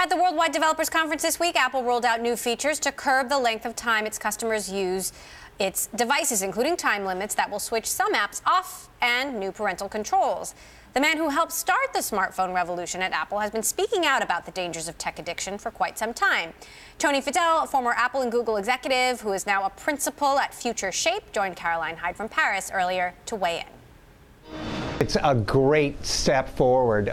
At the Worldwide Developers Conference this week, Apple rolled out new features to curb the length of time its customers use its devices, including time limits that will switch some apps off and new parental controls. The man who helped start the smartphone revolution at Apple has been speaking out about the dangers of tech addiction for quite some time. Tony Fadell, a former Apple and Google executive who is now a principal at Future Shape, joined Caroline Hyde from Paris earlier to weigh in. It's a great step forward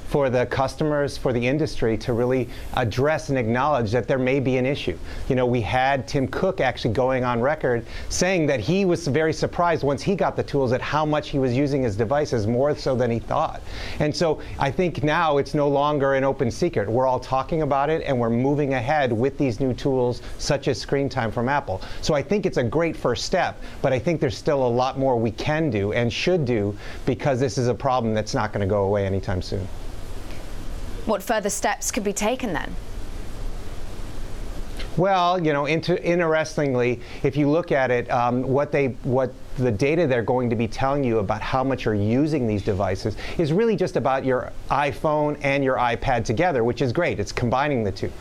for the customers, for the industry to really address and acknowledge that there may be an issue. You know, we had Tim Cook actually going on record saying that he was very surprised once he got the tools at how much he was using his devices, more so than he thought. And so I think now it's no longer an open secret. We're all talking about it, and we're moving ahead with these new tools, such as screen time from Apple. So I think it's a great first step, but I think there's still a lot more we can do and should do, because this is a problem that's not going to go away anytime soon. What further steps could be taken then? Well, you know, interestingly, if you look at it, what the data they're going to be telling you about how much you're using these devices is really just about your iPhone and your iPad together, which is great. It's combining the two.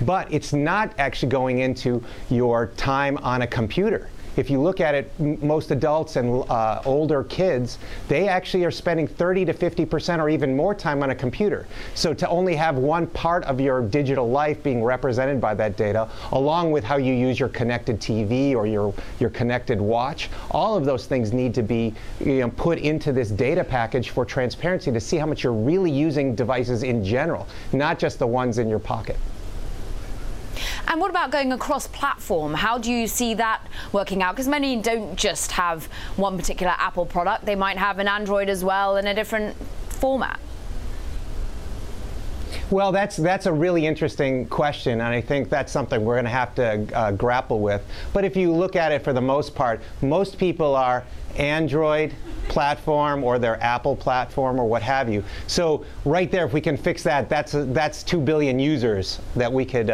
But it's not actually going into your time on a computer. If you look at it, most adults and older kids, they actually are spending 30 to 50% or even more time on a computer. So to only have one part of your digital life being represented by that data, along with how you use your connected TV or your connected watch, all of those things need to be put into this data package for transparency to see how much you're really using devices in general, not just the ones in your pocket. And what about going across platform? How do you see that working out? Because many don't just have one particular Apple product. They might have an Android as well in a different format. Well, that's a really interesting question, and I think that's something we're going to have to grapple with. But if you look at it, for the most part, most people are Android platform or their Apple platform or what have you. So right there, if we can fix that, that's 2 billion users that we could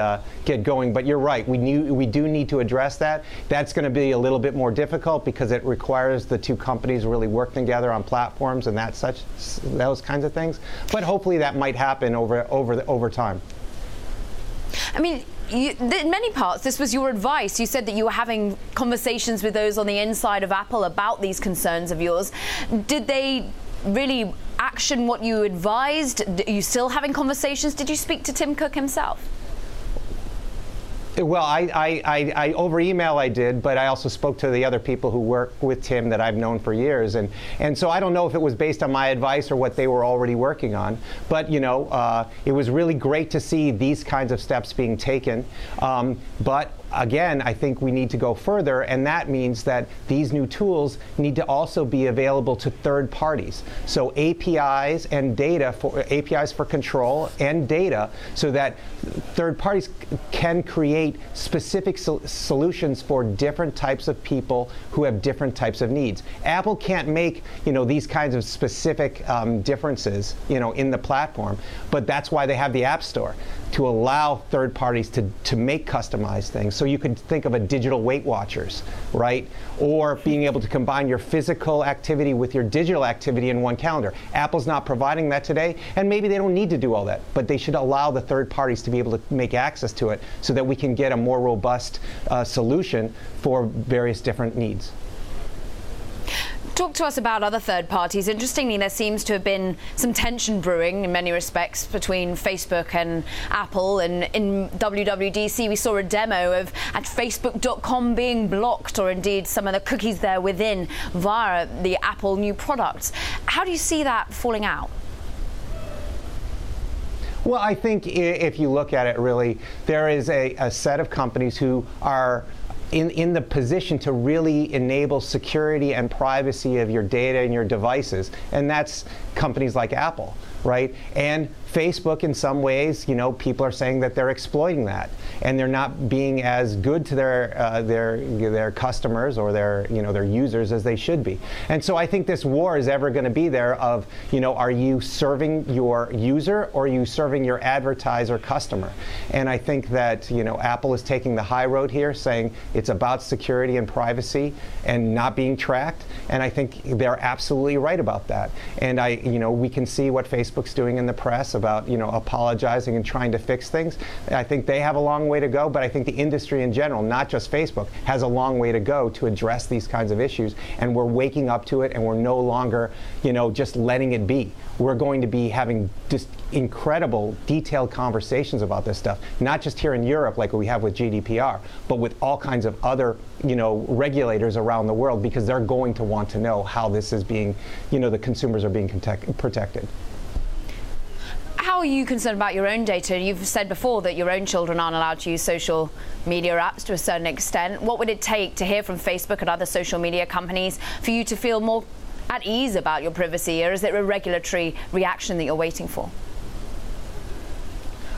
get going. But you're right, we do need to address that. That's going to be a little bit more difficult because it requires the two companies really working together on platforms and those kinds of things. But hopefully that might happen over time. I mean, in many parts, this was your advice. You said that you were having conversations with those on the inside of Apple about these concerns of yours. Did they really action what you advised? Are you still having conversations? Did you speak to Tim Cook himself? Well, I over email I did, but I also spoke to the other people who work with Tim that I've known for years, and so I don't know if it was based on my advice or what they were already working on. But it was really great to see these kinds of steps being taken. But again, I think we need to go further, and that means that these new tools need to also be available to third parties. So APIs and data APIs for control and data, so that third parties can create specific solutions for different types of people who have different types of needs. Apple can't make these kinds of specific differences in the platform, but that's why they have the App Store, to allow third parties to make customized things. So you could think of a digital Weight Watchers, right? Or being able to combine your physical activity with your digital activity in one calendar. Apple's not providing that today, and maybe they don't need to do all that, but they should allow the third parties to be able to make access to it so that we can get a more robust solution for various different needs. Talk to us about other third parties. Interestingly, there seems to have been some tension brewing in many respects between Facebook and Apple. And in WWDC, we saw a demo of at Facebook.com being blocked, or indeed some of the cookies there within, via the Apple new products. How do you see that falling out? Well, I think if you look at it, really, there is a set of companies who are in the position to really enable security and privacy of your data and your devices, and that's companies like Apple, right? And Facebook, in some ways, people are saying that they're exploiting that, and they're not being as good to their customers or their users as they should be. And so I think this war is ever going to be there of, are you serving your user or are you serving your advertiser customer? And I think that Apple is taking the high road here, saying it's about security and privacy and not being tracked. And I think they're absolutely right about that. And we can see what Facebook's doing in the press about, apologizing and trying to fix things. I think they have a long way to go, but I think the industry in general, not just Facebook, has a long way to go to address these kinds of issues. And we're waking up to it, and we're no longer, just letting it be. We're going to be having just incredible, detailed conversations about this stuff, not just here in Europe like we have with GDPR, but with all kinds of other, regulators around the world, because they're going to want to know how this is being, the consumers are being protected. How are you concerned about your own data? You've said before that your own children aren't allowed to use social media apps to a certain extent. What would it take to hear from Facebook and other social media companies for you to feel more at ease about your privacy, or is it a regulatory reaction that you're waiting for?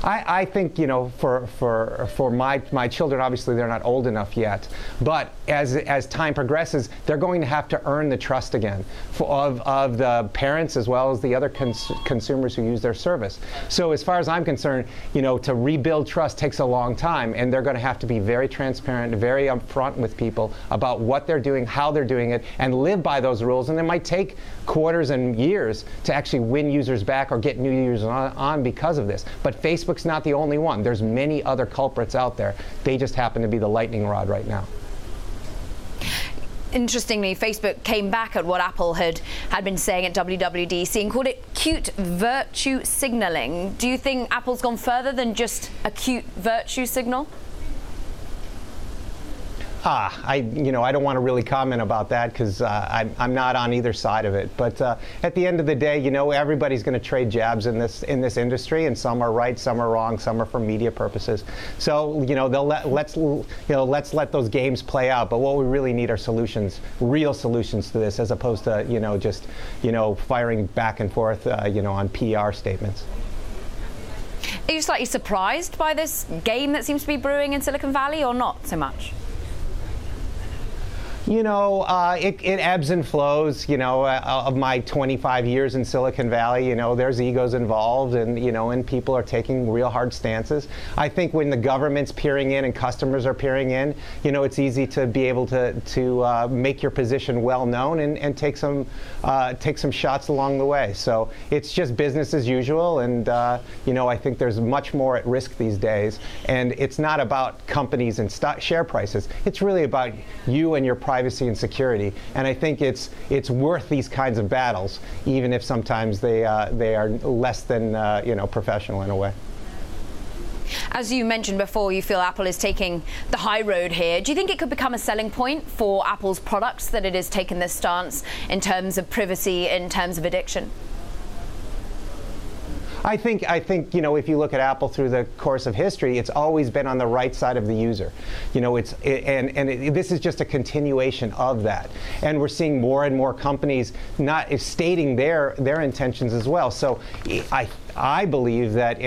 I think, for my children, obviously they're not old enough yet, but as time progresses, they're going to have to earn the trust again of the parents as well as the other consumers who use their service. So as far as I'm concerned, to rebuild trust takes a long time, and they're going to have to be very transparent, very upfront with people about what they're doing, how they're doing it, and live by those rules. And it might take quarters and years to actually win users back or get new users on because of this. But Facebook's not the only one. There's many other culprits out there. They just happen to be the lightning rod right now. Interestingly, Facebook came back at what Apple had been saying at WWDC and called it cute virtue signaling. Do you think Apple's gone further than just a cute virtue signal? I don't want to really comment about that because I'm not on either side of it. But at the end of the day, everybody's going to trade jabs in this industry, and some are right, some are wrong, some are for media purposes. So let's let those games play out. But what we really need are solutions, real solutions to this, as opposed to just firing back and forth on PR statements. Are you slightly surprised by this game that seems to be brewing in Silicon Valley, or not so much? It ebbs and flows, of my 25 years in Silicon Valley, there's egos involved, and people are taking real hard stances. I think when the government's peering in and customers are peering in, it's easy to be able to make your position well known and take some shots along the way. So it's just business as usual, and I think there's much more at risk these days. And it's not about companies and share prices. It's really about you and your privacy and security, and I think it's worth these kinds of battles, even if sometimes they are less than professional in a way. As you mentioned before, you feel Apple is taking the high road here. Do you think it could become a selling point for Apple's products that it has taken this stance in terms of privacy, in terms of addiction? I think if you look at Apple through the course of history, it's always been on the right side of the user. This is just a continuation of that, and we're seeing more and more companies not stating their intentions as well. So I believe that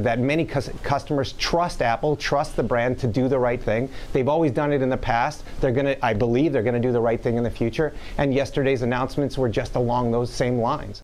that many customers trust Apple, trust the brand to do the right thing. They've always done it in the past. I believe they're going to do the right thing in the future. And yesterday's announcements were just along those same lines.